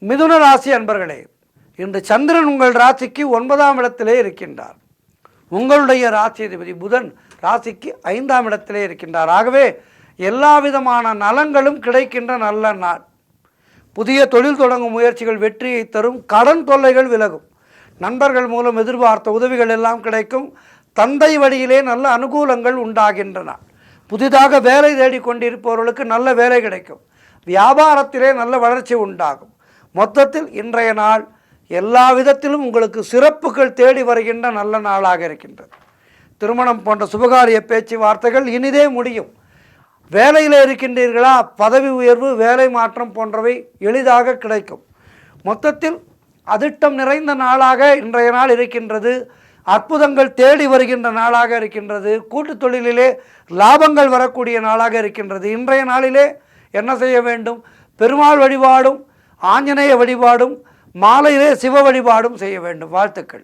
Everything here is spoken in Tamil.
மிதுன ராசி அன்பர்களே, இன்று சந்திரன் உங்கள் ராசிக்கு 9ஆம் இடத்திலே இருக்கின்றார். உங்களுடைய ராசி அதிபதி புதன் ராசிக்கு 5ஆம் இடத்திலே இருக்கின்றார். ஆகவே எல்லா விதமான நலங்களும் கிடைக்கின்ற நல்ல நாள். புதிய தொழில் தொடங்கும் முயற்சிகள் வெற்றியை தரும். கடன் தொல்லைகள் விலகும். நண்பர்கள் மூலம் எதிர்பார்த்த உதவிகள் எல்லாம் கிடைக்கும். தந்தை வழியிலே நல்ல அனுகூலங்கள் உண்டாகின்றன. புதிதாக வேலை தேடிக்கொண்டிருப்பவர்களுக்கு நல்ல வேலை கிடைக்கும். வியாபாரத்திலே நல்ல வளர்ச்சி உண்டாகும். மொத்தத்தில் இன்றைய நாள் எல்லா விதத்திலும் உங்களுக்கு சிறப்புகள் தேடி வருகின்ற நல்ல நாளாக இருக்கின்றது. திருமணம் போன்ற சுபகாரிய பேச்சுவார்த்தைகள் இனிதே முடியும். வேலையில் இருக்கின்றீர்களா, பதவி உயர்வு, வேலை மாற்றம் போன்றவை எளிதாக கிடைக்கும். மொத்தத்தில் அதிர்ஷ்டம் நிறைந்த நாளாக இன்றைய நாள் இருக்கின்றது. அற்புதங்கள் தேடி வருகின்ற நாளாக இருக்கின்றது. கூட்டு தொழிலிலே லாபங்கள் வரக்கூடிய நாளாக இருக்கின்றது. இன்றைய நாளிலே என்ன செய்ய வேண்டும்? பெருமாள் வழிபாடும் ஆஞ்சநேய வழிபாடும் மாலையிலே சிவ வழிபாடும் செய்ய வேண்டும். வாழ்த்துக்கள்.